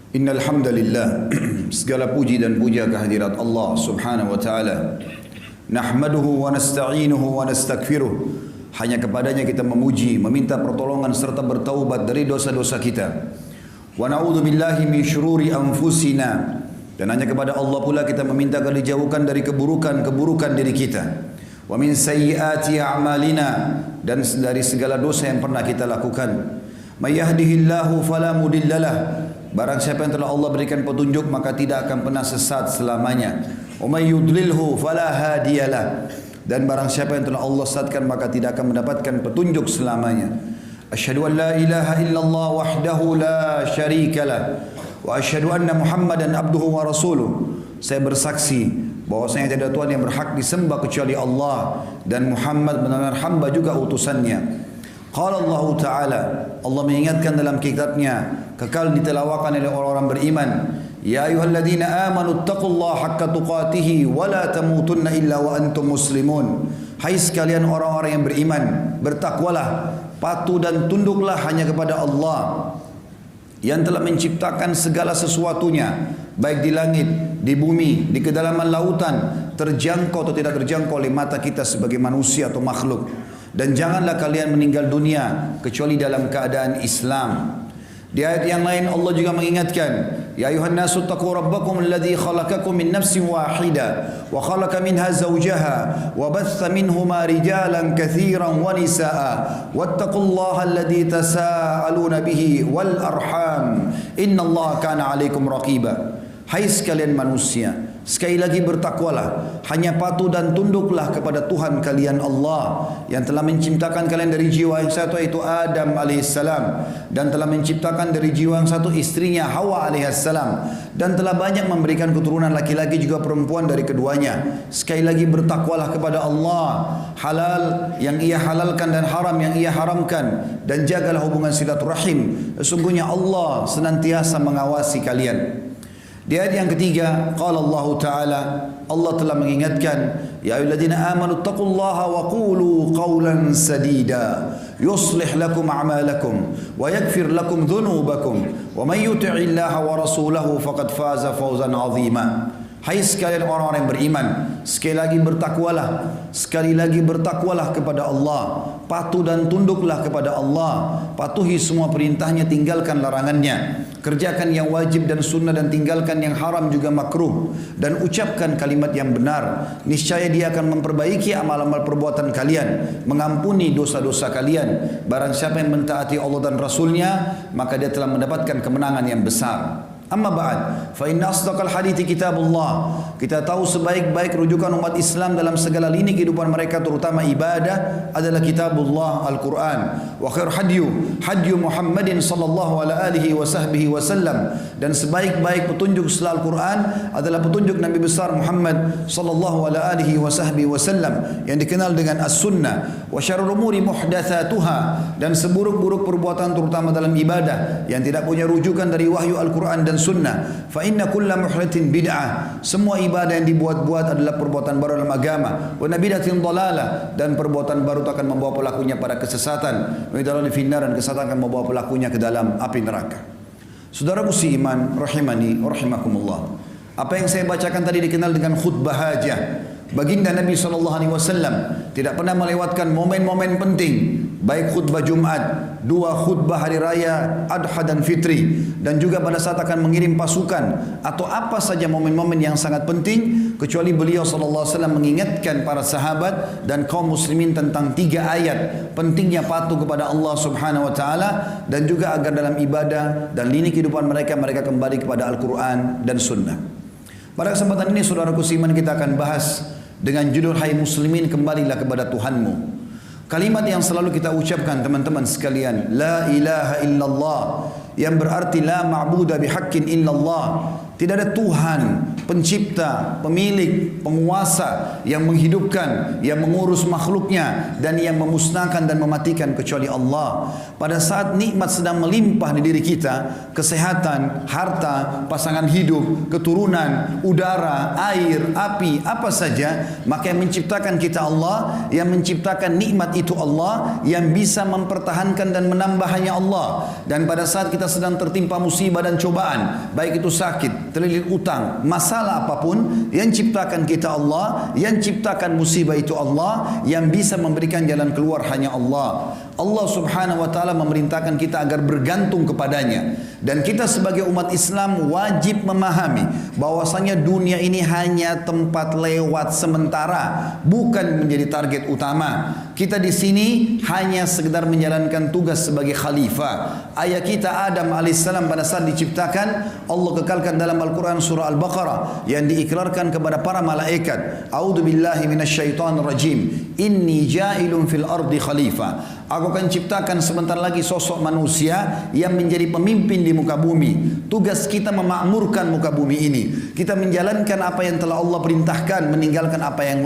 Innal hamdalillah segala puji dan puja kehadirat Allah Subhanahu wa taala. Nahmaduhu wa nasta'inuhu wa nastaghfiruh. Hanya kepadanya kita memuji, meminta pertolongan serta bertaubat dari dosa-dosa kita. Wa na'udzu billahi min syururi anfusina. Dan hanya kepada Allah pula kita meminta agar dijauhkan dari keburukan diri kita. Wa min sayyiati a'malina, dan dari segala dosa yang pernah kita lakukan. May yahdihillahu fala mudhillalah. Barang siapa yang telah Allah berikan petunjuk maka tidak akan pernah sesat selamanya. Wa may yudlilhu fala hadiyalah. Dan barang siapa yang telah Allah sesatkan maka tidak akan mendapatkan petunjuk selamanya. Asyhadu an la ilaha illallah wahdahu la syarikalah wa asyhadu anna Muhammadan abduhu wa rasuluh. Saya bersaksi bahwasanya tidak ada Tuhan yang berhak disembah kecuali Allah, dan Muhammad benar-benar hamba juga utusannya. Qala Allah Ta'ala, Allah mengingatkan dalam kitabnya, kekal ditelawakan oleh orang-orang beriman. Ya ayyuhalladzina amanu taqullaha haqqa tuqatih wa la tamutunna illa wa antum muslimun. Hai sekalian orang-orang yang beriman, bertakwalah, patuh dan tunduklah hanya kepada Allah yang telah menciptakan segala sesuatunya, baik di langit, di bumi, di kedalaman lautan, terjangkau atau tidak terjangkau oleh mata kita sebagai manusia atau makhluk. Dan janganlah kalian meninggal dunia kecuali dalam keadaan Islam. Di ayat yang lain Allah juga mengingatkan, ya ayuhan nasu taqu rabbakum alladhi khalaqakum min nafsin wahida wa khalaqa minha zawjaha wa batha minhuma rijalan katsiran wa nisaa wattaqullaha alladhi tasaaluna bihi wal arham innallaha kana 'alaikum raqiba. Hai sekalian manusia, sekali lagi bertakwalah, hanya patuh dan tunduklah kepada Tuhan kalian Allah yang telah menciptakan kalian dari jiwa yang satu, yaitu Adam alaihissalam, dan telah menciptakan dari jiwa yang satu istrinya Hawa alaihissalam, dan telah banyak memberikan keturunan laki-laki juga perempuan dari keduanya. Sekali lagi bertakwalah kepada Allah, halal yang ia halalkan dan haram yang ia haramkan, dan jagalah hubungan silaturahim. Sesungguhnya Allah senantiasa mengawasi kalian. Di ayat yang ketiga, qala Allah Ta'ala, Allah telah mengingatkan, ya ayyuhalladzina amanu taqullaha wa qulu qawlan sadida yuslih lakum a'malakum wa yaghfir lakum dhunubakum wa may yuti'illaha wa rasulahu faqad faza fawzan 'azima. Hai sekalian orang-orang yang beriman, sekali lagi bertakwalah kepada Allah, patuh dan tunduklah kepada Allah, patuhi semua perintahnya, tinggalkan larangannya, kerjakan yang wajib dan sunnah dan tinggalkan yang haram juga makruh, dan ucapkan kalimat yang benar. Niscaya Dia akan memperbaiki amal-amal perbuatan kalian, mengampuni dosa-dosa kalian. Barang siapa yang mentaati Allah dan Rasulnya, maka dia telah mendapatkan kemenangan yang besar. Amma ba'd, fa inna asdaqal hadithi kitabullah. Kita tahu sebaik-baik rujukan umat Islam dalam segala lini kehidupan mereka, terutama ibadah, adalah kitabullah Al-Quran. Wa khair hadyu Muhammadin sallallahu alaihi wa sahbihi wa sallam. Dan sebaik-baik petunjuk setelah Al-Quran adalah petunjuk Nabi besar Muhammad sallallahu alaihi wa sahbihi wa sallam, yang dikenal dengan as-sunnah. Wa syarrul umuri muhdatsatuha, dan seburuk-buruk perbuatan terutama dalam ibadah yang tidak punya rujukan dari wahyu Al-Quran dan sunnah. Fa inna kulla muhdatsin bid'ah, semua ibadah yang dibuat-buat adalah perbuatan baru dalam agama. Wa nabidatin dhalalah, dan perbuatan baru itu akan membawa pelakunya pada kesesatan. Wa idalal finnar, dan kesesatan akan membawa pelakunya ke dalam api neraka. Saudaraku seiman rahimani wa rahimakumullah, apa yang saya bacakan tadi dikenal dengan khutbah hajah. Baginda Nabi SAW tidak pernah melewatkan momen-momen penting, baik khutbah Jumat, dua khutbah hari raya Adha dan Fitri, dan juga pada saat akan mengirim pasukan, atau apa saja momen-momen yang sangat penting, kecuali beliau SAW mengingatkan para sahabat dan kaum muslimin tentang 3 ayat pentingnya patuh kepada Allah Subhanahu wa taala, dan juga agar dalam ibadah dan lini kehidupan mereka kembali kepada Al-Quran dan Sunnah. Pada kesempatan ini saudaraku seiman, kita akan bahas dengan judul Hai Muslimin, kembalilah kepada Tuhanmu. Kalimat yang selalu kita ucapkan teman-teman sekalian, La ilaha illallah, yang berarti la ma'buda bihaqqin illallah, Tidak ada Tuhan, pencipta, pemilik, penguasa yang menghidupkan, yang mengurus makhluknya dan yang memusnahkan dan mematikan kecuali Allah. Pada saat nikmat sedang melimpah di diri kita, kesehatan, harta, pasangan hidup, keturunan, udara, air, api, apa saja, maka yang menciptakan kita Allah, yang menciptakan nikmat itu Allah, yang bisa mempertahankan dan menambah hanya Allah. Dan pada saat kita sedang tertimpa musibah dan cobaan, baik itu sakit, terlilit utang, masalah apapun, yang ciptakan kita Allah, yang ciptakan musibah itu Allah, yang bisa memberikan jalan keluar hanya Allah. Allah subhanahu wa ta'ala memerintahkan kita agar bergantung kepadanya. Dan kita sebagai umat Islam wajib memahami bahwasanya dunia ini hanya tempat lewat sementara, bukan menjadi target utama. Kita di sini hanya sekedar menjalankan tugas sebagai khalifah. Ayah kita Adam alaihissalam pada saat diciptakan, Allah kekalkan dalam Al-Quran surah Al-Baqarah yang diikrarkan kepada para malaikat. A'udzu billahi minasyaitonir rajim. Inni ja'ilun fil ardi khalifah. Aku akan ciptakan sebentar lagi sosok manusia yang menjadi pemimpin di muka bumi. Tugas kita memakmurkan muka bumi ini. Kita menjalankan apa yang telah Allah perintahkan, meninggalkan apa yang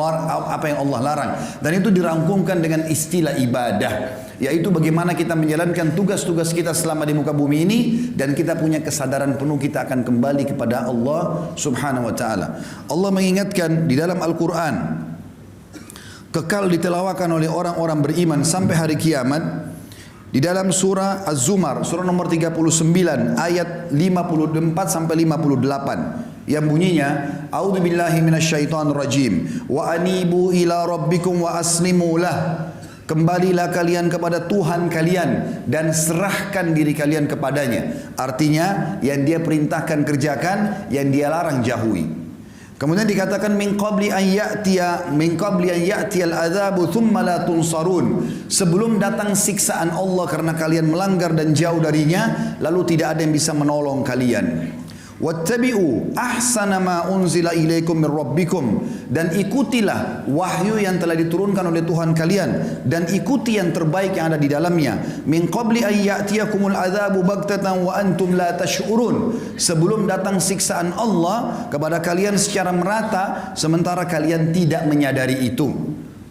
Allah larang. Dan itu dirangkumkan dengan istilah ibadah, yaitu bagaimana kita menjalankan tugas-tugas kita selama di muka bumi ini, dan kita punya kesadaran penuh kita akan kembali kepada Allah subhanahu wa ta'ala. Allah mengingatkan di dalam Al-Quran, kekal ditelawakan oleh orang-orang beriman sampai hari kiamat. Di dalam surah Az-Zumar, surah nomor 39 ayat 54 sampai 58 yang bunyinya, A'udzu billahi minasyaitonir rajim, wa anibu ila rabbikum wa aslimu lah. Kembalilah kalian kepada Tuhan kalian dan serahkan diri kalian kepadanya. Artinya yang dia perintahkan kerjakan, yang dia larang jauhi. Kemudian dikatakan min qabli an ya'tiyal adzabu thumma la tunsarun. Sebelum datang siksaan Allah karena kalian melanggar dan jauh darinya, lalu tidak ada yang bisa menolong kalian. Wattabi'u ahsana ma unzila ilaikum min rabbikum, dan ikutilah wahyu yang telah diturunkan oleh Tuhan kalian, dan ikuti yang terbaik yang ada di dalamnya. Min qabli an ya'tiyakumul adzabu baghtatan wa antum la tash'urun. Sebelum datang siksaan Allah kepada kalian secara merata sementara kalian tidak menyadari itu.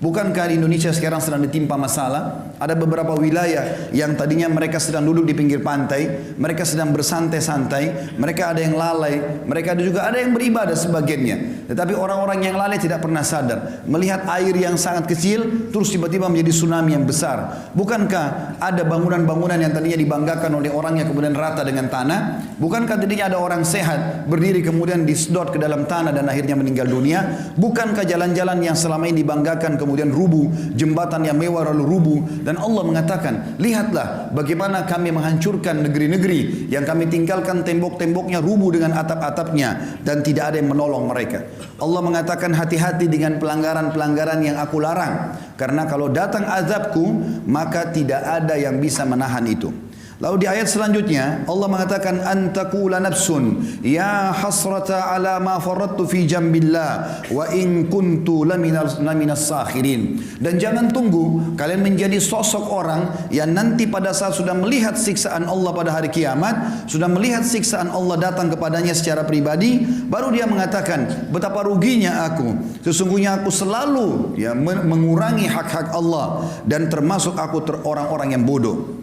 Bukankah di Indonesia sekarang sedang ditimpa masalah? Ada beberapa wilayah yang tadinya mereka sedang duduk di pinggir pantai, mereka sedang bersantai-santai, mereka ada yang lalai, mereka juga ada yang beribadah sebagiannya. Tetapi orang-orang yang lalai tidak pernah sadar, melihat air yang sangat kecil terus tiba-tiba menjadi tsunami yang besar. Bukankah ada bangunan-bangunan yang tadinya dibanggakan oleh orang yang kemudian rata dengan tanah? Bukankah tadinya ada orang sehat berdiri kemudian disedot ke dalam tanah dan akhirnya meninggal dunia? Bukankah jalan-jalan yang selama ini dibanggakan kemudian rubuh, jembatan yang mewah lalu rubuh? Dan Allah mengatakan, lihatlah bagaimana kami menghancurkan negeri-negeri yang kami tinggalkan tembok-temboknya rubuh dengan atap-atapnya dan tidak ada yang menolong mereka. Allah mengatakan, hati-hati dengan pelanggaran-pelanggaran yang aku larang, karena kalau datang azabku maka tidak ada yang bisa menahan itu. Lalu di ayat selanjutnya Allah mengatakan, antakula nafsun ya hasrata ala ma faradtu fi jambillah wa in kuntu laminas sakhirin. Dan jangan tunggu kalian menjadi sosok orang yang nanti pada saat sudah melihat siksaan Allah pada hari kiamat, sudah melihat siksaan Allah datang kepadanya secara pribadi, baru dia mengatakan, betapa ruginya aku, sesungguhnya aku selalu mengurangi hak-hak Allah dan termasuk aku orang-orang yang bodoh.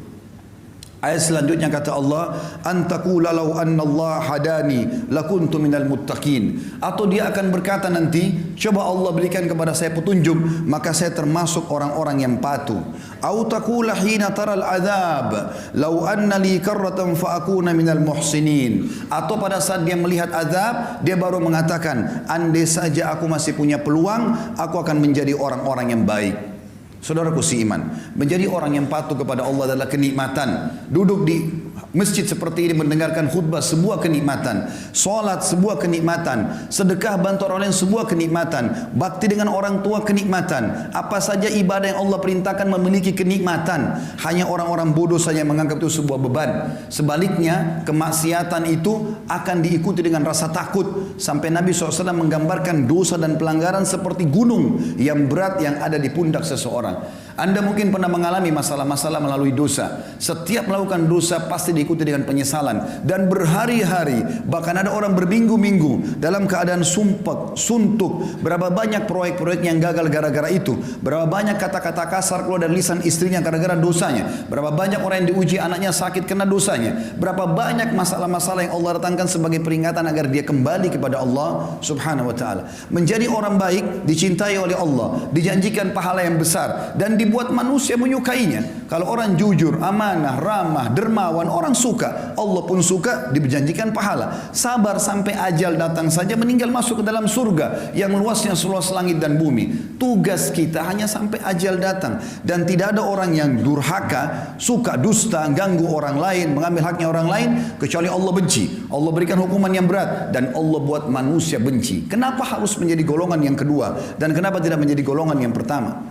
Ayat selanjutnya kata Allah, antakula law anna Allah hadani lakuntu minal muttaqin. Atau dia akan berkata nanti, coba Allah berikan kepada saya petunjuk, maka saya termasuk orang-orang yang patuh. Au taqula hina taral adzab law anna li karratan fa akuna minal muhsinin. Atau pada saat dia melihat azab, dia baru mengatakan, andai saja aku masih punya peluang, aku akan menjadi orang-orang yang baik. Saudaraku seiman, menjadi orang yang patuh kepada Allah adalah kenikmatan. Duduk di masjid seperti ini mendengarkan khutbah sebuah kenikmatan, salat sebuah kenikmatan, sedekah bantu orang lain sebuah kenikmatan, bakti dengan orang tua kenikmatan. Apa saja ibadah yang Allah perintahkan memiliki kenikmatan. Hanya orang-orang bodoh saja menganggap itu sebuah beban. Sebaliknya, kemaksiatan itu akan diikuti dengan rasa takut, sampai Nabi SAW menggambarkan dosa dan pelanggaran seperti gunung yang berat yang ada di pundak seseorang. Anda mungkin pernah mengalami masalah-masalah melalui dosa. Setiap melakukan dosa pasti diikuti dengan penyesalan. Dan berhari-hari, bahkan ada orang berminggu-minggu dalam keadaan sumpek, suntuk. Berapa banyak proyek-proyek yang gagal gara-gara itu. Berapa banyak kata-kata kasar keluar dari lisan istrinya gara-gara dosanya. Berapa banyak orang yang diuji anaknya sakit kena dosanya. Berapa banyak masalah-masalah yang Allah datangkan sebagai peringatan agar dia kembali kepada Allah subhanahu wa ta'ala. Menjadi orang baik, dicintai oleh Allah, dijanjikan pahala yang besar, dan dibuat manusia menyukainya. Kalau orang jujur, amanah, ramah, dermawan, orang suka. Allah pun suka, dijanjikan pahala. Sabar sampai ajal datang saja, meninggal masuk ke dalam surga yang luasnya seluas langit dan bumi. Tugas kita hanya sampai ajal datang. Dan tidak ada orang yang durhaka, suka dusta, ganggu orang lain, mengambil haknya orang lain, kecuali Allah benci. Allah berikan hukuman yang berat, dan Allah buat manusia benci. Kenapa harus menjadi golongan yang kedua, dan kenapa tidak menjadi golongan yang pertama?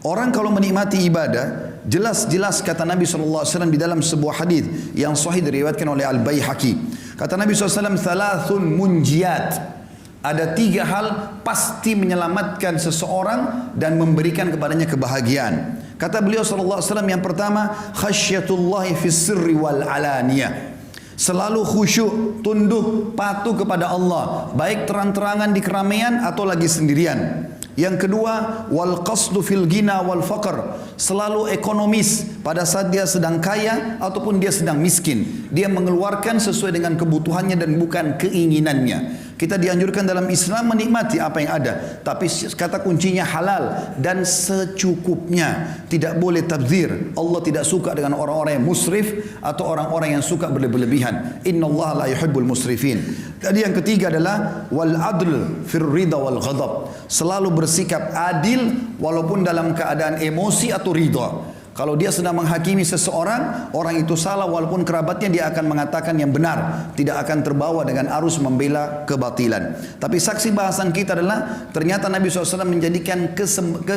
Orang kalau menikmati ibadah, jelas-jelas kata Nabi SAW di dalam sebuah hadis yang sahih diriwayatkan oleh Al-Baihaqi. Kata Nabi SAW, thalathun munjiyat. Ada 3 hal pasti menyelamatkan seseorang dan memberikan kepadanya kebahagiaan. Kata beliau SAW, yang pertama, khasyatullahi fis sirri wal alaniyah. Selalu khusyuk, tunduk, patuh kepada Allah, baik terang-terangan di keramaian atau lagi sendirian. Yang kedua, wal qasdu fil ghina wal faqr. Selalu ekonomis pada saat dia sedang kaya ataupun dia sedang miskin. Dia mengeluarkan sesuai dengan kebutuhannya dan bukan keinginannya. Kita dianjurkan dalam Islam menikmati apa yang ada, tapi kata kuncinya halal dan secukupnya. Tidak boleh tabdzir. Allah tidak suka dengan orang-orang yang musrif atau orang-orang yang suka berlebihan. Innallaha la yuhibbul musrifin. Jadi yang ketiga adalah wal adl fir ridha wal ghadab. Selalu bersikap adil walaupun dalam keadaan emosi atau ridha. Kalau dia sedang menghakimi seseorang, orang itu salah walaupun kerabatnya, dia akan mengatakan yang benar, tidak akan terbawa dengan arus membela kebatilan. Tapi saksi bahasan kita adalah ternyata Nabi SAW menjadikan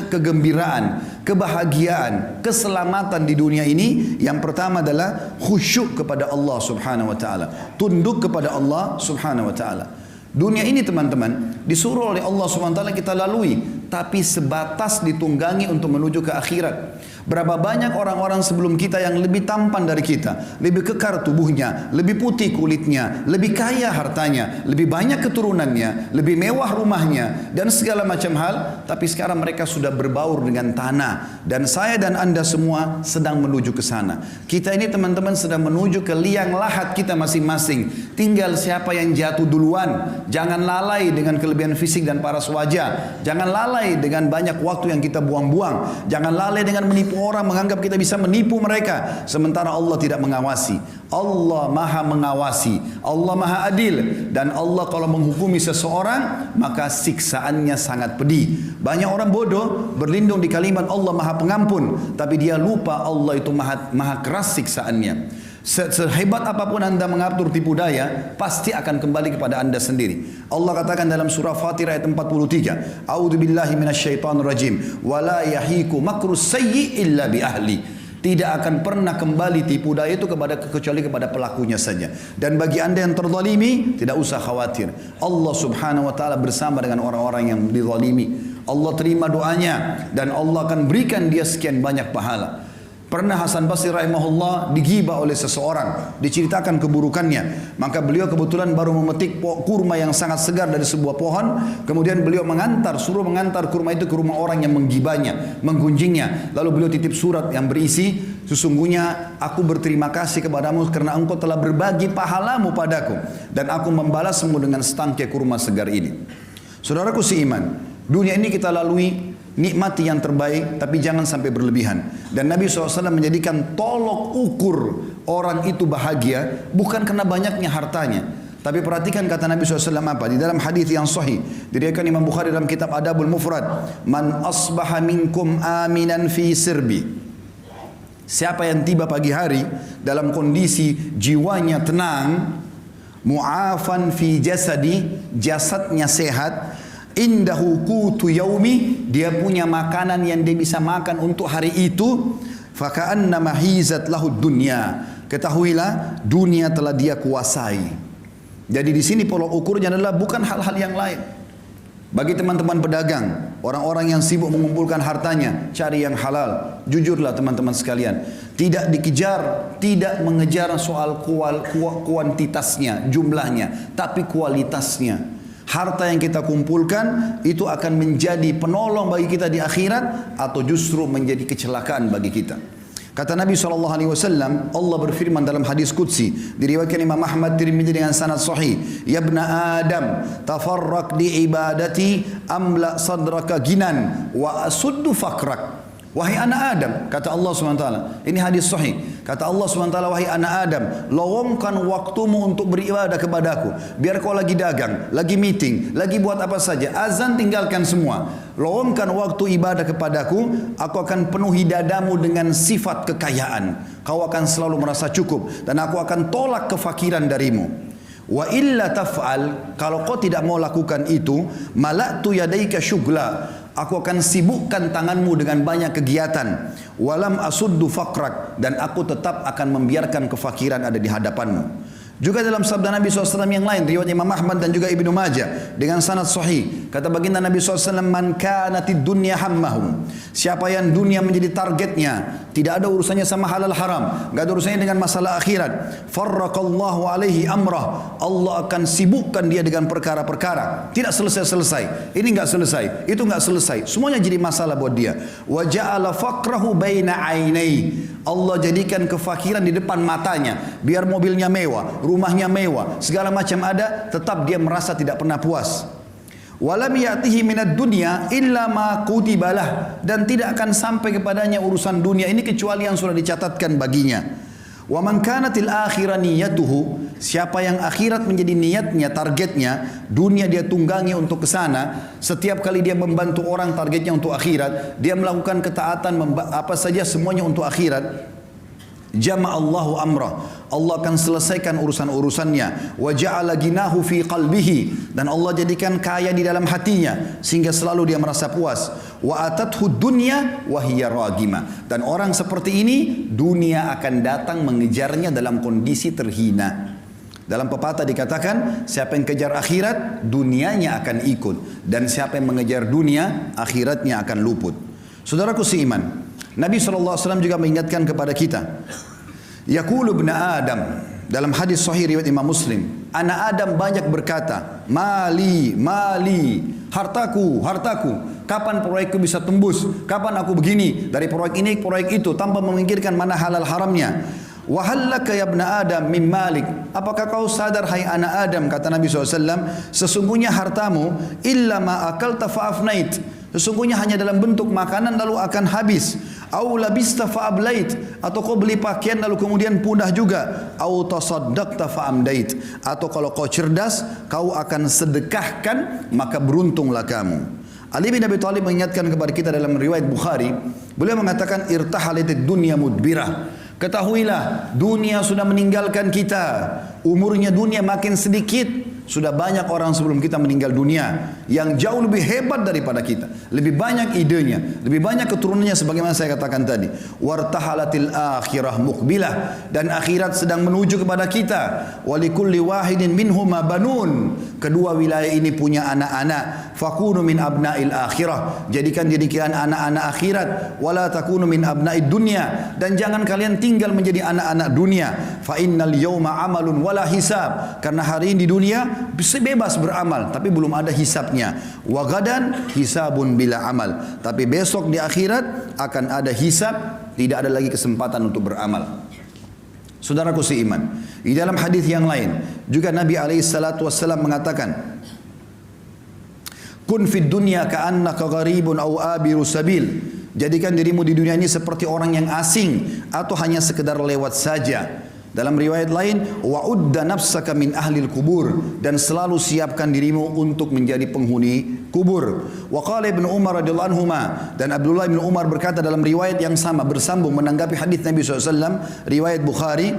kegembiraan, kebahagiaan, keselamatan di dunia ini. Yang pertama adalah khusyuk kepada Allah Subhanahu wa taala, tunduk kepada Allah Subhanahu wa taala. Dunia ini teman-teman disuruh oleh Allah Subhanahu wa taala kita lalui, tapi sebatas ditunggangi untuk menuju ke akhirat. Berapa banyak orang-orang sebelum kita yang lebih tampan dari kita, lebih kekar tubuhnya, lebih putih kulitnya, lebih kaya hartanya, lebih banyak keturunannya, lebih mewah rumahnya, dan segala macam hal, tapi sekarang mereka sudah berbaur dengan tanah. Dan saya dan Anda semua sedang menuju ke sana. Kita ini teman-teman sedang menuju ke liang lahat kita masing-masing. Tinggal siapa yang jatuh duluan. Jangan lalai dengan kelebihan fisik dan paras wajah. Jangan lalai dengan banyak waktu yang kita buang-buang. Jangan lalai dengan menipu orang, menganggap kita bisa menipu mereka, sementara Allah tidak mengawasi. Allah maha mengawasi, Allah maha adil, dan Allah kalau menghukumi seseorang maka siksaannya sangat pedih. Banyak orang bodoh berlindung di kalimat Allah maha pengampun, tapi dia lupa Allah itu maha keras siksaannya. Sehebat apapun anda mengatur tipu daya, pasti akan kembali kepada anda sendiri. Allah katakan dalam surah Fatir ayat 43, A'udzubillahi minasyaitonir rajim, wala yahiku makrus sayyi illa bi ahli. Tidak akan pernah kembali tipu daya itu kecuali kepada pelakunya saja. Dan bagi anda yang terzalimi, tidak usah khawatir. Allah Subhanahu wa taala bersama dengan orang-orang yang dizalimi. Allah terima doanya dan Allah akan berikan dia sekian banyak pahala. Pernah Hasan Basri rahimahullah digibah oleh seseorang, diceritakan keburukannya. Maka beliau kebetulan baru memetik kurma yang sangat segar dari sebuah pohon. Kemudian beliau suruh mengantar kurma itu ke rumah orang yang menggibahnya, menggunjingnya. Lalu beliau titip surat yang berisi, sesungguhnya aku berterima kasih kepadamu karena engkau telah berbagi pahalamu padaku, dan aku membalasmu dengan setangkai kurma segar ini. Saudaraku seiman, dunia ini kita lalui, nikmati yang terbaik, tapi jangan sampai berlebihan. Dan Nabi SAW menjadikan tolok ukur orang itu bahagia bukan karena banyaknya hartanya, tapi perhatikan kata Nabi SAW apa di dalam hadis yang sahih diriwayatkan Imam Bukhari dalam kitab Adabul Mufrad, man asbaha minkum aminan fi sirbi. Siapa yang tiba pagi hari dalam kondisi jiwanya tenang, mu'afan fi jasadi, jasadnya sehat, indahu qutu yaumi, dia punya makanan yang dia bisa makan untuk hari itu, faka'anna mahizat lahu dunya, ketahuilah dunia telah dia kuasai. Jadi di sini pola ukurnya adalah bukan hal-hal yang lain. Bagi teman-teman pedagang, orang-orang yang sibuk mengumpulkan hartanya, cari yang halal. Jujurlah teman-teman sekalian, tidak dikejar, tidak mengejar soal kuantitasnya, jumlahnya, tapi kualitasnya. Harta yang kita kumpulkan itu akan menjadi penolong bagi kita di akhirat atau justru menjadi kecelakaan bagi kita. Kata Nabi SAW, Allah berfirman dalam hadis Qudsi, diriwayatkan Imam Ahmad Tirmidzi dengan sanad sahih, Ya ibna Adam, tafarraq di ibadati amla sadraka ginan wa asuddu fakrak. Wahai anak Adam, kata Allah SWT, ini hadis sahih. Kata Allah SWT, wahai anak Adam, lowongkan waktumu untuk beribadah kepadaku. Biar kau lagi dagang, lagi meeting, lagi buat apa saja, azan tinggalkan semua. Lowongkan waktu ibadah kepadaku, aku akan penuhi dadamu dengan sifat kekayaan. Kau akan selalu merasa cukup dan aku akan tolak kefakiran darimu. Wa illa taf'al, kalau kau tidak mau lakukan itu, mala'tu yadaika syugla, aku akan sibukkan tanganmu dengan banyak kegiatan. Walam asuddu faqrak, dan aku tetap akan membiarkan kefakiran ada di hadapanmu. Juga dalam sabda Nabi SAW yang lain, riwayat Imam Ahmad dan juga Ibnu Majah dengan sanad sahih, kata baginda Nabi SAW, man kanatid dunya hammahum, siapa yang dunia menjadi targetnya, tidak ada urusannya sama halal haram, enggak ada urusannya dengan masalah akhirat, farraqallahu alaihi amrah, Allah akan sibukkan dia dengan perkara-perkara, tidak selesai-selesai, ini enggak selesai, itu enggak selesai, semuanya jadi masalah buat dia. Wa ja'ala faqrahu baina ainai, Allah jadikan kefakiran di depan matanya, biar mobilnya mewah, rumahnya mewah, segala macam ada, tetap dia merasa tidak pernah puas. Walam ya'tihi minad dunya illa ma kutibalah, dan tidak akan sampai kepadanya urusan dunia ini kecuali yang sudah dicatatkan baginya. Wa man kanatil akhirah niyatuhu, siapa yang akhirat menjadi niatnya, targetnya, dunia dia tunggangi untuk ke sana, setiap kali dia membantu orang targetnya untuk akhirat, dia melakukan ketaatan apa saja semuanya untuk akhirat, jama'allahu amrah, Allah akan selesaikan urusan-urusannya. Wa ja'ala ginahu fi qalbihi, dan Allah jadikan kaya di dalam hatinya sehingga selalu dia merasa puas. Wa atathu dunya wa hiya ragima, dan orang seperti ini dunia akan datang mengejarnya dalam kondisi terhina. Dalam pepatah dikatakan, siapa yang kejar akhirat, dunianya akan ikut, dan siapa yang mengejar dunia, akhiratnya akan luput. Saudaraku seiman, Nabi SAW juga mengingatkan kepada kita, Yaqulu ibn Adam, dalam hadis sahih riwayat Imam Muslim, anak Adam banyak berkata, mali, mali, hartaku, hartaku, kapan proyekku bisa tembus, kapan aku begini, dari proyek ini, proyek itu, tanpa memikirkan mana halal haramnya. Wahallaka ya ibn Adam min malik, apakah kau sadar hai anak Adam, kata Nabi SAW, sesungguhnya hartamu illa ma akalta fa'afnait, sesungguhnya hanya dalam bentuk makanan lalu akan habis. Au labista fa'ablait, atau kau beli pakaian lalu kemudian punah juga. Au tasaddaqta fa'amdait, atau kalau kau cerdas kau akan sedekahkan maka beruntunglah kamu. Ali bin Abi Thalib mengingatkan kepada kita dalam riwayat Bukhari, beliau mengatakan irtahalatid dunya mudbirah, ketahuilah dunia sudah meninggalkan kita, umurnya dunia makin sedikit. Sudah banyak orang sebelum kita meninggal dunia yang jauh lebih hebat daripada kita, lebih banyak idenya, lebih banyak keturunannya, sebagaimana saya katakan tadi. Wartahalatil akhirah muqbilah, dan akhirat sedang menuju kepada kita. Walikulli wahidin minhuma banun, kedua wilayah ini punya anak-anak. Fakunu min abnail akhirah, jadikan diri kalian anak-anak akhirat. Wala takunu min abnaid dunya, dan jangan kalian tinggal menjadi anak-anak dunia. Fa innal yawma amalun wala hisab, karena hari ini di dunia bisa bebas beramal tapi belum ada hisabnya. Wa gadan hisabun bila amal, tapi besok di akhirat akan ada hisab, tidak ada lagi kesempatan untuk beramal. Saudaraku seiman, di dalam hadis yang lain juga Nabi SAW mengatakan, kun fid dunya ka'annaka gharibun aw abiru sabil, jadikan dirimu di dunia ini seperti orang yang asing atau hanya sekedar lewat saja. Dalam riwayat lain, wa'udda nafsaka min ahlil kubur, dan selalu siapkan dirimu untuk menjadi penghuni kubur. Wa qala Ibnu Umar radhiyallahu anhuma, dan Abdullah bin Umar berkata dalam riwayat yang sama bersambung menanggapi hadis Nabi SAW, riwayat Bukhari,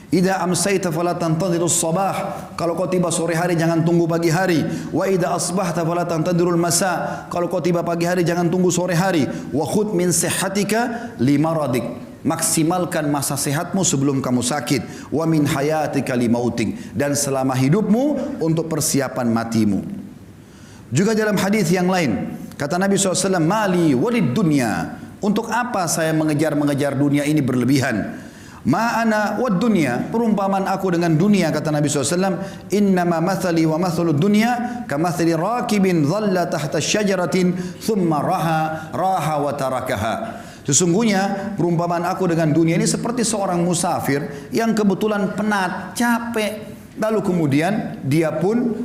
idza amsayta fala tantadhirus sabah, kalau kau tiba sore hari jangan tunggu pagi hari. Wa idza asbahta fala tantadhirul masa, kalau kau tiba pagi hari jangan tunggu sore hari. Wa khudh min sihhatika limaradik, maksimalkan masa sehatmu sebelum kamu sakit. Wa min hayatika limautik, dan selama hidupmu untuk persiapan matimu. Juga dalam hadis yang lain, kata Nabi SAW, mali walid dunya, untuk apa saya mengejar dunia ini berlebihan? Ma'ana wad dunya, perumpamaan aku dengan dunia, kata Nabi SAW, innama mathali wa mathalud dunya kamathali rakibin dhalla tahta syajaratin thumma raha wa tarakaha. Sesungguhnya perumpamaan aku dengan dunia ini seperti seorang musafir yang kebetulan penat, capek, lalu kemudian dia pun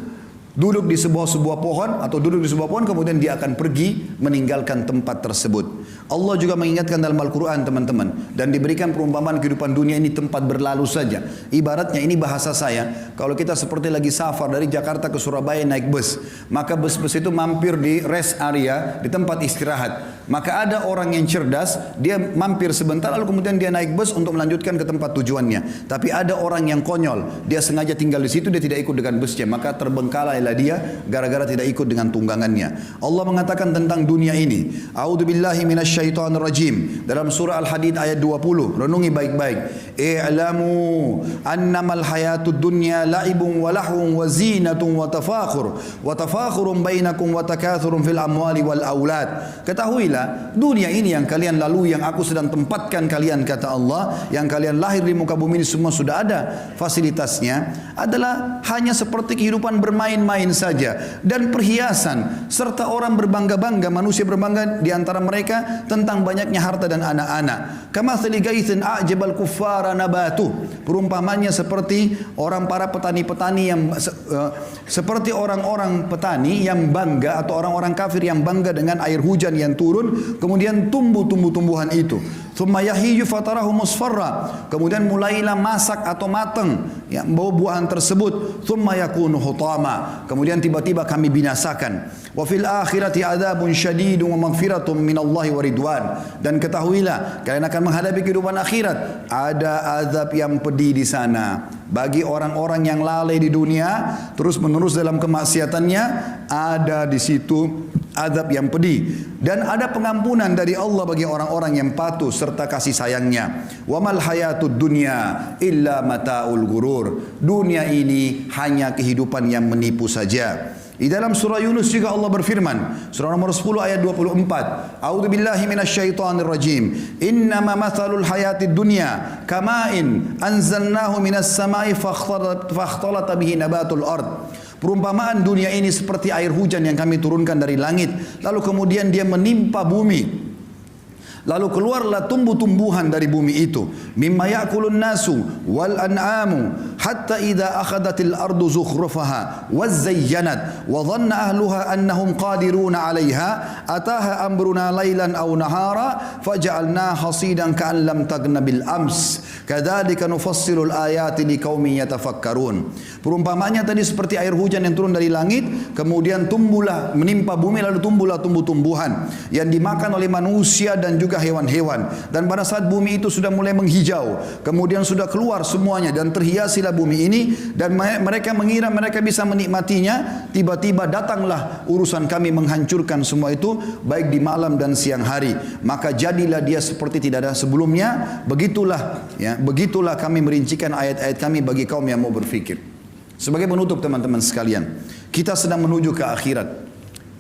duduk di sebuah pohon atau duduk di sebuah pohon, kemudian dia akan pergi meninggalkan tempat tersebut. Allah juga mengingatkan dalam Al-Quran, teman-teman, dan diberikan perumpamaan kehidupan dunia ini tempat berlalu saja. Ibaratnya, ini bahasa saya, kalau kita seperti lagi safar dari Jakarta ke Surabaya naik bus, maka bus-bus itu mampir di rest area, di tempat istirahat. Maka ada orang yang cerdas, dia mampir sebentar lalu kemudian dia naik bus untuk melanjutkan ke tempat tujuannya. Tapi ada orang yang konyol, dia sengaja tinggal di situ, dia tidak ikut dengan busnya, maka terbengkalailah dia gara-gara tidak ikut dengan tunggangannya. Allah mengatakan tentang dunia ini, a'udzubillahi minasyaitonirrajim, dalam surah Al-Hadid ayat 20. Renungi baik-baik. I'lamu annamal hayatud dunya la'ibun wa lahwun wa zinatun wa tafakhurun bainakum wa takathurun fil amwali wal aulad. Ketahuilah, dunia ini yang kalian lalui, yang aku sedang tempatkan kalian, kata Allah, yang kalian lahir di muka bumi ini semua sudah ada fasilitasnya, adalah hanya seperti kehidupan bermain-main saja dan perhiasan, serta orang berbangga-bangga, manusia berbangga di antara mereka tentang banyaknya harta dan anak-anak. Kamathali gaithin a'jabal kuffara nabatuh, perumpamannya seperti para petani-petani yang seperti orang-orang petani yang bangga, atau orang-orang kafir yang bangga dengan air hujan yang turun, kemudian tumbuh tumbuhan itu. Thumma yahiju fatarahu musfarra, kemudian mulailah masak atau matang, ya, buah-buahan tersebut. Thumma yakunu hutama, kemudian tiba-tiba kami binasakan. Wa fil akhirati adzabun syadidun wa maghfiratun minallahi wa ridwan, dan ketahuilah kalian akan menghadapi kehidupan akhirat, ada azab yang pedih di sana bagi orang-orang yang lalai di dunia terus menerus dalam kemaksiatannya. Ada di situ azab yang pedih, dan ada pengampunan dari Allah bagi orang-orang yang patuh serta kasih sayangnya. Wa mal hayatud dunya illa mataul ghurur, dunia ini hanya kehidupan yang menipu saja. Di dalam surah Yunus juga Allah berfirman, surah nomor 10 ayat 24, a'udzubillahi minasyaitonir rajim, innama mathalul hayatid dunya kama'in anzalnahu minas sama'i fakhtalata bihi nabatul ard. Perumpamaan dunia ini seperti air hujan yang kami turunkan dari langit, lalu kemudian dia menimpa bumi, lalu keluarlah tumbuh-tumbuhan dari bumi itu. Mimma ya'kulun nasu wal an'amu hatta idza akhadatil ardu zukhrufaha wa zayyanat wa dhanna ahluha annahum qadiruna 'alayha ataha amruna laylan aw nahara faj'alna hasidan ka'an lam taghna bil ams kadzalika nufassilul ayati liqaumin yatafakkarun. Perumpamaannya tadi seperti air hujan yang turun dari langit, kemudian tumbuhlah, menimpa bumi, lalu tumbuhlah tumbuh-tumbuhan yang dimakan oleh manusia dan juga hewan-hewan. Dan pada saat bumi itu sudah mulai menghijau, kemudian sudah keluar semuanya dan terhiasilah bumi ini, dan mereka mengira mereka bisa menikmatinya, tiba-tiba datanglah urusan kami menghancurkan semua itu baik di malam dan siang hari. Maka jadilah dia seperti tidak ada sebelumnya. Begitulah, ya, begitulah kami merincikan ayat-ayat kami bagi kaum yang mau berfikir. Sebagai penutup, teman-teman sekalian, kita sedang menuju ke akhirat,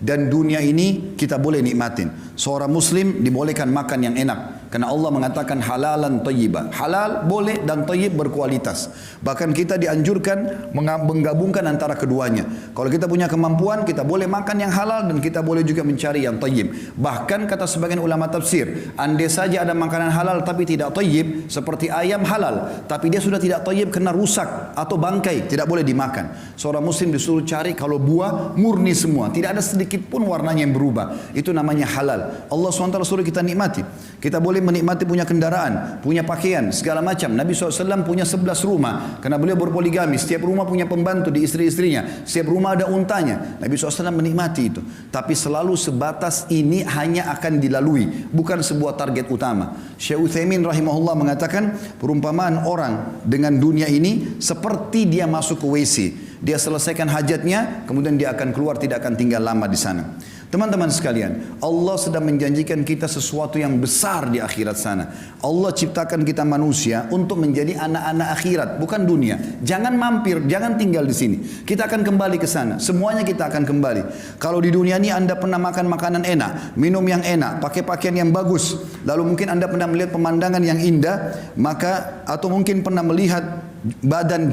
dan dunia ini kita boleh nikmatin. Seorang muslim dibolehkan makan yang enak, karena Allah mengatakan halalan thayyiban. Halal boleh dan thayyib berkualitas. Bahkan kita dianjurkan menggabungkan antara keduanya. Kalau kita punya kemampuan, kita boleh makan yang halal dan kita boleh juga mencari yang thayyib. Bahkan kata sebagian ulama tafsir, andai saja ada makanan halal tapi tidak thayyib, seperti ayam halal, tapi dia sudah tidak thayyib karena rusak atau bangkai, tidak boleh dimakan. Seorang muslim disuruh cari kalau buah murni semua, tidak ada sedikit pun warnanya yang berubah. Itu namanya halal. Allah SWT suruh kita nikmati. Kita boleh menikmati punya kendaraan, punya pakaian, segala macam. Nabi SAW punya 11 rumah, karena beliau berpoligami. Setiap rumah punya pembantu di istri-istrinya. Setiap rumah ada untanya. Nabi SAW menikmati itu. Tapi selalu sebatas ini hanya akan dilalui, bukan sebuah target utama. Syekh Utsaimin rahimahullah mengatakan, perumpamaan orang dengan dunia ini seperti dia masuk ke WC. dia selesaikan hajatnya, kemudian dia akan keluar, tidak akan tinggal lama di sana. Teman-teman sekalian, Allah sedang menjanjikan kita sesuatu yang besar di akhirat sana. Allah ciptakan kita manusia untuk menjadi anak-anak akhirat, bukan dunia. Jangan mampir, jangan tinggal di sini. Kita akan kembali ke sana. Semuanya kita akan kembali. Kalau di dunia ini Anda pernah makan makanan enak, minum yang enak, pakai pakaian yang bagus, lalu mungkin Anda pernah melihat pemandangan yang indah, maka atau mungkin pernah melihat badan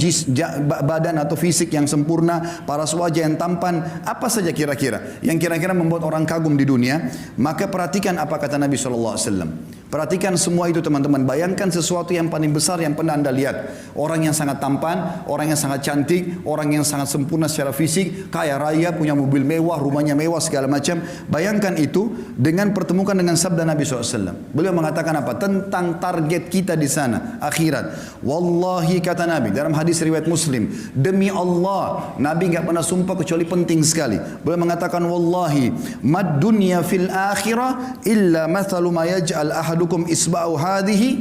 atau fisik yang sempurna, paras wajah yang tampan, apa saja kira-kira yang kira-kira membuat orang kagum di dunia, maka perhatikan apa kata Nabi SAW. Perhatikan semua itu teman-teman. Bayangkan sesuatu yang paling besar yang pernah Anda lihat. Orang yang sangat tampan, orang yang sangat cantik, orang yang sangat sempurna secara fisik, kaya raya, punya mobil mewah, rumahnya mewah, segala macam. Bayangkan itu dengan pertemukan dengan sabda Nabi SAW. Beliau mengatakan apa? Tentang target kita di sana, akhirat. Wallahi kata Nabi dalam hadis riwayat Muslim, demi Allah, Nabi enggak pernah sumpah kecuali penting sekali. Beliau mengatakan wallahi mad dunya fil akhirah illa mathalu ma yaj'al ahadukum isba'u hadhihi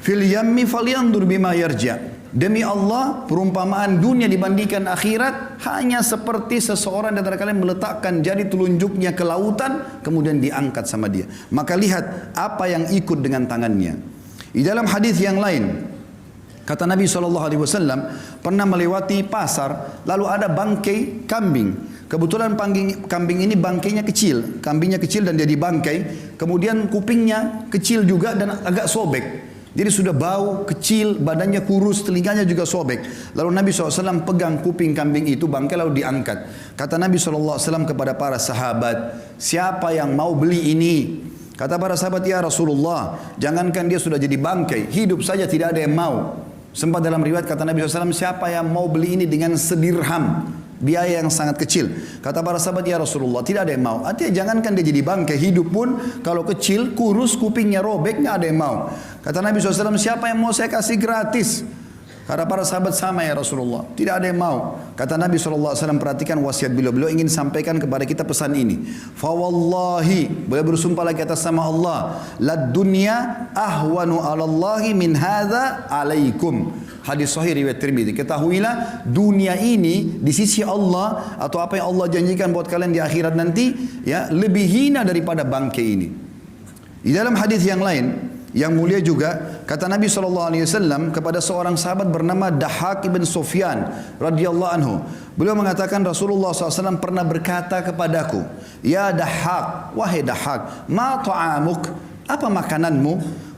fil yammi falyandur bima yarja. Demi Allah, perumpamaan dunia dibandingkan akhirat hanya seperti seseorang dari kalian meletakkan jari telunjuknya ke lautan kemudian diangkat sama dia. Maka lihat apa yang ikut dengan tangannya. Di dalam hadis yang lain kata Nabi SAW pernah melewati pasar, lalu ada bangkai kambing. Kebetulan kambing ini bangkainya kecil, kambingnya kecil dan dia dibangkai. Kemudian kupingnya kecil juga dan agak sobek. Jadi sudah bau, kecil, badannya kurus, telinganya juga sobek. Lalu Nabi SAW pegang kuping kambing itu, bangkai lalu diangkat. Kata Nabi SAW kepada para sahabat, siapa yang mau beli ini? Kata para sahabat, ya Rasulullah, jangankan dia sudah jadi bangkai, hidup saja tidak ada yang mau. Sempat dalam riwayat kata Nabi SAW, siapa yang mau beli ini dengan sedirham, biaya yang sangat kecil. Kata para sahabat, ya Rasulullah, tidak ada yang mau. Artinya jangankan dia jadi bangkai, hidup pun kalau kecil, kurus, kupingnya robek, nggak ada yang mau. Kata Nabi SAW, siapa yang mau saya kasih gratis? Kata para sahabat, sama ya Rasulullah, tidak ada yang mau. Kata Nabi SAW, perhatikan wasiat beliau ingin sampaikan kepada kita pesan ini. Fawallahi, beliau bersumpah lagi atas nama Allah, lad dunya ahwanu alallahi min hadza alaikum. Hadis sahih riwayat Tirmidzi. Ketahuilah dunia ini di sisi Allah atau apa yang Allah janjikan buat kalian di akhirat nanti, ya, lebih hina daripada bangkai ini. Di dalam hadis yang lain yang mulia juga kata Nabi SAW kepada seorang sahabat bernama Dahhak ibn Sufyan radhiyallahu anhu. Beliau mengatakan Rasulullah SAW pernah berkata kepadaku, ya Dahhak, wahai Dahhak, ma ta'amuk, apa makananmu?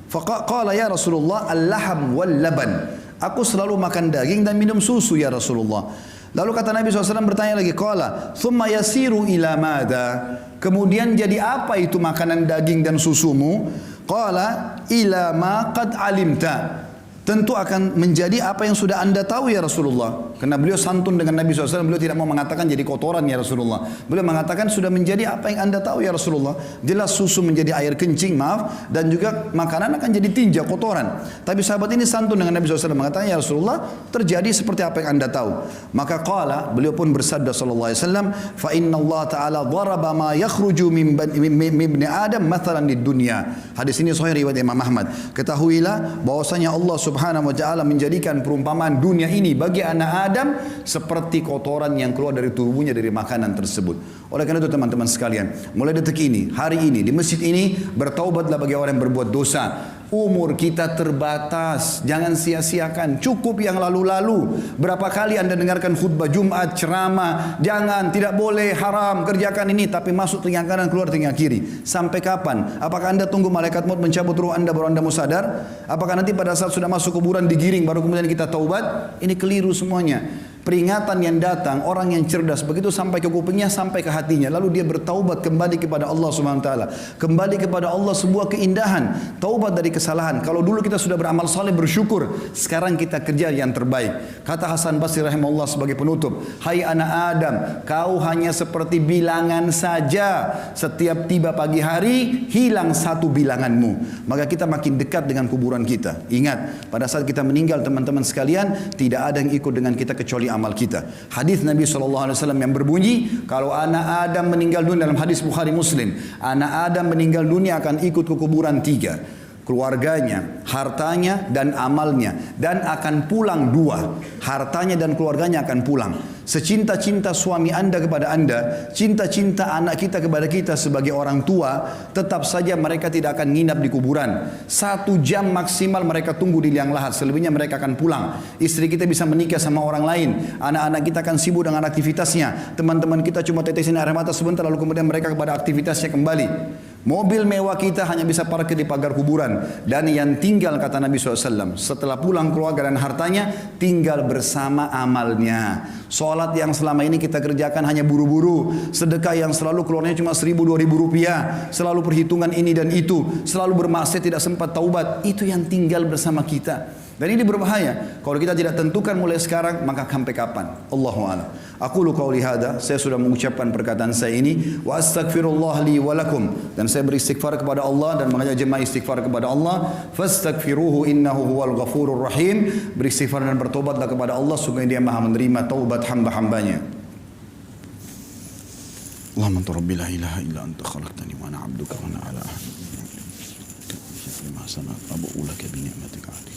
Faqala ya Rasulullah al-laham wal laban. Aku selalu makan daging dan minum susu ya Rasulullah. Lalu kata Nabi SAW bertanya lagi, qala thumma yasiru ila mada. Kemudian jadi apa itu makanan daging dan susumu? Qala ila ma qad alimta. Tentu akan menjadi apa yang sudah anda tahu ya Rasulullah. Karena beliau santun dengan Nabi SAW, beliau tidak mau mengatakan jadi kotoran ya Rasulullah. Beliau mengatakan sudah menjadi apa yang anda tahu ya Rasulullah. Jelas susu menjadi air kencing, maaf. Dan juga makanan akan jadi tinja, kotoran. Tapi sahabat ini santun dengan Nabi SAW, mengatakan ya Rasulullah, terjadi seperti apa yang anda tahu. Maka qala, beliau pun bersabda SAW, fa inna Allah Ta'ala dharaba ma yakhruju min ibni Adam mathalan di dunia. Hadis ini sahih riwayat Imam Ahmad. Ketahuilah bahwasanya Allah Subhanahu wa Ta'ala menjadikan perumpamaan dunia ini bagi anak Adam seperti kotoran yang keluar dari tubuhnya dari makanan tersebut. Oleh karena itu teman-teman sekalian, mulai detik ini, hari ini, di masjid ini, bertaubatlah bagi orang yang berbuat dosa. Umur kita terbatas, jangan sia-siakan. Cukup yang lalu-lalu. Berapa kali anda dengarkan khutbah Jumat, ceramah, jangan, tidak boleh, haram, kerjakan ini, tapi masuk telinga kanan, keluar telinga kiri. Sampai kapan? Apakah anda tunggu malaikat maut mencabut ruh anda baru anda mau sadar? Apakah nanti pada saat sudah masuk kuburan digiring baru kemudian kita taubat? Ini keliru semuanya. Peringatan yang datang, orang yang cerdas begitu sampai ke kupingnya, sampai ke hatinya, lalu dia bertaubat kembali kepada Allah Subhanahu wa Ta'ala. Kembali kepada Allah sebuah keindahan, taubat dari kesalahan. Kalau dulu kita sudah beramal saleh, bersyukur, sekarang kita kerja yang terbaik. Kata Hasan Basri rahimahullah sebagai penutup, hai anak Adam, kau hanya seperti bilangan saja. Setiap tiba pagi hari, hilang satu bilanganmu. Maka kita makin dekat dengan kuburan kita. Ingat, pada saat kita meninggal teman-teman sekalian, tidak ada yang ikut dengan kita kecuali amal kita. Hadis Nabi SAW yang berbunyi, kalau anak Adam meninggal dunia, dalam hadis Bukhari Muslim, anak Adam meninggal dunia akan ikut ke kuburan 3. keluarganya, hartanya dan amalnya, dan akan pulang dua, hartanya dan keluarganya akan pulang. Secinta-cinta suami anda kepada anda, cinta-cinta anak kita kepada kita sebagai orang tua, tetap saja mereka tidak akan nginap di kuburan. 1 jam maksimal mereka tunggu di liang lahat, selebihnya mereka akan pulang. Istri kita bisa menikah sama orang lain, anak-anak kita akan sibuk dengan aktivitasnya, teman-teman kita cuma tetesin air mata sebentar lalu kemudian mereka kepada aktivitasnya kembali. Mobil mewah kita hanya bisa parkir di pagar kuburan. Dan yang tinggal, kata Nabi SAW, setelah pulang keluarga dan hartanya, tinggal bersama amalnya. Sholat yang selama ini kita kerjakan hanya buru-buru, sedekah yang selalu keluarnya cuma 1.000-2.000 rupiah, selalu perhitungan ini dan itu, selalu bermaksiat tidak sempat taubat, itu yang tinggal bersama kita. Dan ini berbahaya. Kalau kita tidak tentukan mulai sekarang, maka sampai kapan? Allahu a'lam. Aqulu qauli hada, saya sudah mengucapkan perkataan saya ini, wa astaghfirullah li wa lakum, dan saya beristighfar kepada Allah dan mengajak jemaah istighfar kepada Allah. Fastaghfiruhu innahu huwal ghafurur rahim. Beristighfar dan bertobatlah kepada Allah, sungguh Dia Maha menerima taubat hamba-hambanya. Allahumma anta rabbi la ilaha illa anta khalaqtani wa ana 'abduka wa ana 'ala ahdika ma sana'tu abu'u laka bi ni'matika 'alayya.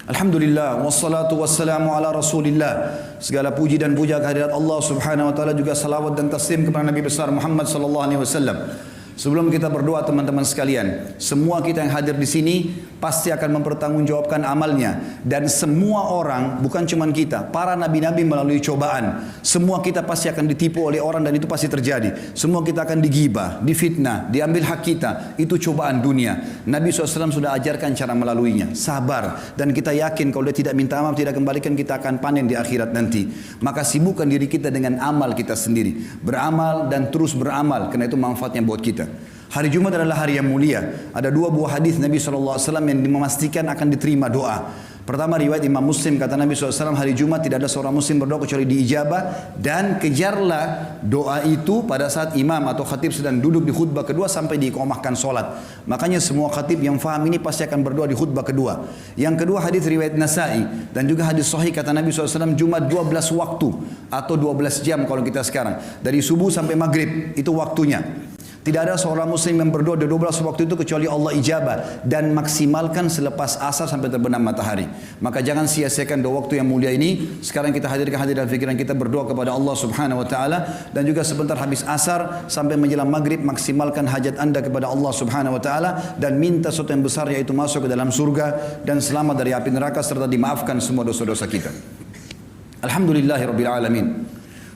Alhamdulillah wassalatu wassalamu ala Rasulillah. Segala puji dan puja kehadirat Allah Subhanahu wa taala, juga salawat dan taslim kepada Nabi besar Muhammad sallallahu alaihi wasallam. Sebelum kita berdoa teman-teman sekalian, semua kita yang hadir di sini pasti akan mempertanggungjawabkan amalnya, dan semua orang, bukan cuma kita, para nabi-nabi melalui cobaan. Semua kita pasti akan ditipu oleh orang dan itu pasti terjadi. Semua kita akan digibah, difitnah, diambil hak kita. Itu cobaan dunia. Nabi SAW sudah ajarkan cara melaluinya. Sabar, dan kita yakin kalau dia tidak minta maaf, tidak kembalikan, kita akan panen di akhirat nanti. Maka sibukkan diri kita dengan amal kita sendiri. Beramal dan terus beramal, karena itu manfaatnya buat kita. Hari Jumat adalah hari yang mulia. Ada 2 buah hadis Nabi SAW yang memastikan akan diterima doa. Pertama, riwayat Imam Muslim, kata Nabi SAW, hari Jumat tidak ada seorang muslim berdoa kecuali diijabah, dan kejarlah doa itu pada saat imam atau khatib sedang duduk di khutbah kedua sampai diiqamahkan solat. Makanya semua khatib yang faham ini pasti akan berdoa di khutbah kedua. Yang kedua, hadis riwayat Nasai dan juga hadis sahih, kata Nabi SAW, Jumat 12 waktu atau 12 jam kalau kita sekarang, dari subuh sampai maghrib itu waktunya. Tidak ada seorang muslim yang berdoa di 12 waktu itu kecuali Allah ijabah, dan maksimalkan selepas asar sampai terbenam matahari. Maka jangan sia-siakan 2 waktu yang mulia ini. Sekarang kita hadirkan hati dan fikiran kita berdoa kepada Allah Subhanahu wa taala, dan juga sebentar habis asar sampai menjelang maghrib maksimalkan hajat anda kepada Allah Subhanahu wa taala, dan minta sesuatu yang besar, yaitu masuk ke dalam surga dan selamat dari api neraka, serta dimaafkan semua dosa-dosa kita. Alhamdulillahirabbil alamin.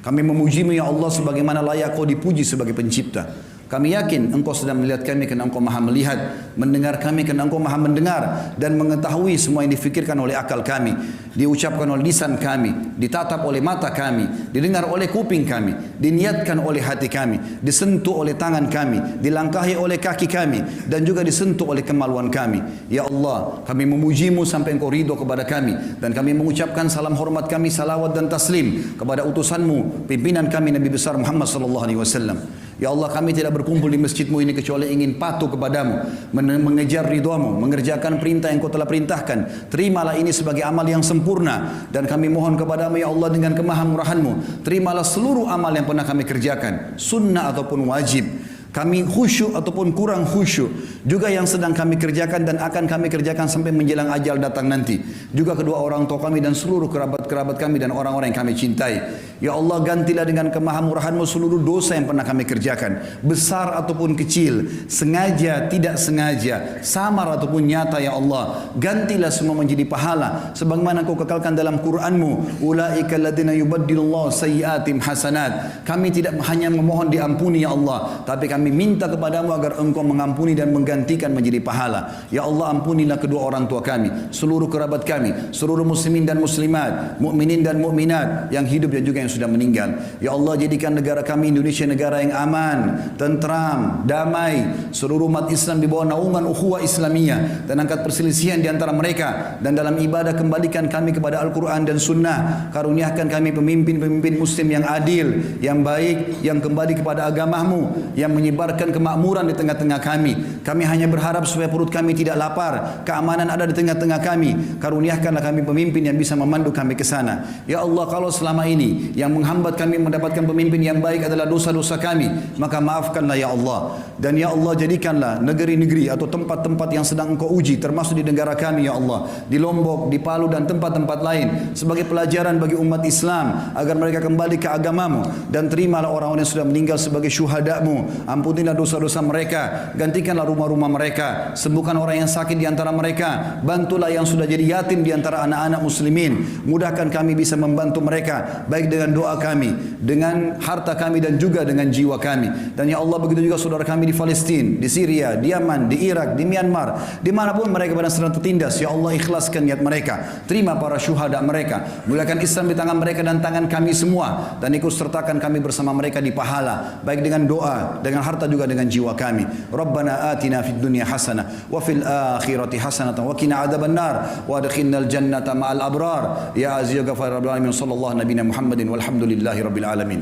Kami memuji-Mu ya Allah sebagaimana layak Kau dipuji sebagai pencipta. Kami yakin Engkau sedang melihat kami kerana Engkau maha melihat, mendengar kami kerana Engkau maha mendengar, dan mengetahui semua yang difikirkan oleh akal kami, diucapkan oleh lisan kami, ditatap oleh mata kami, didengar oleh kuping kami, diniatkan oleh hati kami, disentuh oleh tangan kami, dilangkahi oleh kaki kami, dan juga disentuh oleh kemaluan kami. Ya Allah, kami memuji-Mu sampai Engkau ridho kepada kami, dan kami mengucapkan salam hormat kami, salawat dan taslim kepada utusan-Mu, pimpinan kami Nabi besar Muhammad sallallahu alaihi wasallam. Ya Allah, kami tidak berkumpul di masjid-Mu ini kecuali ingin patuh kepadamu, mengejar ridha-Mu, mengerjakan perintah yang Kau telah perintahkan. Terimalah ini sebagai amal yang sempurna, dan kami mohon kepadamu ya Allah dengan kemahamurahan-Mu, terimalah seluruh amal yang pernah kami kerjakan, sunnah ataupun wajib, kami khusyuk ataupun kurang khusyuk, juga yang sedang kami kerjakan dan akan kami kerjakan sampai menjelang ajal datang nanti, juga kedua orang tua kami dan seluruh kerabat-kerabat kami dan orang-orang yang kami cintai. Ya Allah, gantilah dengan kemahamurahan-Mu seluruh dosa yang pernah kami kerjakan, besar ataupun kecil, sengaja tidak sengaja, samar ataupun nyata. Ya Allah, gantilah semua menjadi pahala sebagaimana Kau kekalkan dalam Quran-Mu, ulaika alladziina yubaddilullahu sayyi'atihim hasanat. Kami tidak hanya memohon diampuni ya Allah, tapi kami minta kepadamu agar Engkau mengampuni dan menggantikan menjadi pahala. Ya Allah, ampunilah kedua orang tua kami, seluruh kerabat kami, seluruh muslimin dan muslimat, mukminin dan mukminat yang hidup dan juga yang sudah meninggal. Ya Allah, jadikan negara kami Indonesia negara yang aman, tentram, damai, seluruh umat Islam di bawah naungan ukhuwah Islamiyah, dan angkat perselisihan di antara mereka, dan dalam ibadah kembalikan kami kepada Al-Quran dan Sunnah. Karuniakan kami pemimpin-pemimpin muslim yang adil, yang baik, yang kembali kepada agama-Mu, yang menyebarkan kemakmuran di tengah-tengah kami. Kami hanya berharap supaya perut kami tidak lapar, keamanan ada di tengah-tengah kami. Karuniakanlah kami pemimpin yang bisa memandu kami ke sana. Ya Allah, kalau selama ini yang menghambat kami mendapatkan pemimpin yang baik adalah dosa-dosa kami, maka maafkanlah ya Allah. Dan ya Allah, jadikanlah negeri-negeri atau tempat-tempat yang sedang Engkau uji, termasuk di negara kami ya Allah, di Lombok, di Palu dan tempat-tempat lain, sebagai pelajaran bagi umat Islam agar mereka kembali ke agamamu. Dan terimalah orang-orang yang sudah meninggal sebagai syuhadamu, ampunilah dosa-dosa mereka, gantikanlah rumah-rumah mereka, sembuhkan orang yang sakit di antara mereka, bantulah yang sudah jadi yatim di antara anak-anak muslimin, mudahkan kami bisa membantu mereka, baik dengan doa kami, dengan harta kami dan juga dengan jiwa kami. Dan ya Allah, begitu juga saudara kami di Palestina, di Syria, di Yaman, di Irak, di Myanmar, dimanapun mereka sedang tertindas, ya Allah ikhlaskan niat mereka, terima para syuhada mereka, muliakan Islam di tangan mereka dan tangan kami semua, dan ikut sertakan kami bersama mereka di pahala, baik dengan doa, dengan harta juga dengan jiwa kami. Rabbana atina fid dunya hasanah wa fil akhirati hasanah wa qina adzabannar wa adkhilnal jannata ma'al abrar ya aziz ya ghafar rabbil alamin sallallahu nabiyana Muhammadin walhamdulillahi rabbil alamin.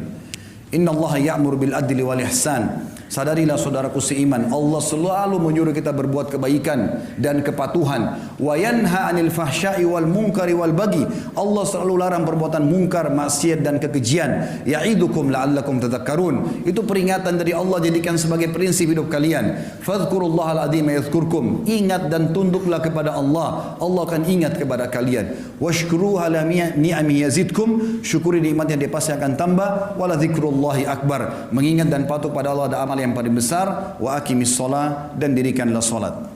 Inna Allah ya'mur bil adli wal ihsan. Sadarilah saudaraku seiman, Allah selalu menyuruh kita berbuat kebaikan dan kepatuhan. Wa yanha 'anil fahsya'i wal munkari wal baghi. Allah selalu larang perbuatan mungkar, maksiat dan kekejian. Ya'idukum la'allakum tadhakkarun. Itu peringatan dari Allah, jadikan sebagai prinsip hidup kalian. Fadhkurullahal adzim yadhkurkum. Ingat dan tunduklah kepada Allah, Allah akan ingat kepada kalian. Washkuruhu ala ni'amihi yazidkum. Syukuri nikmat yang dia pasti akan tambah. Wala dzikrullahi akbar. Mengingat dan patuh pada Allah ada amal yang paling besar. Wa aqimis shalah, dan dirikanlah salat.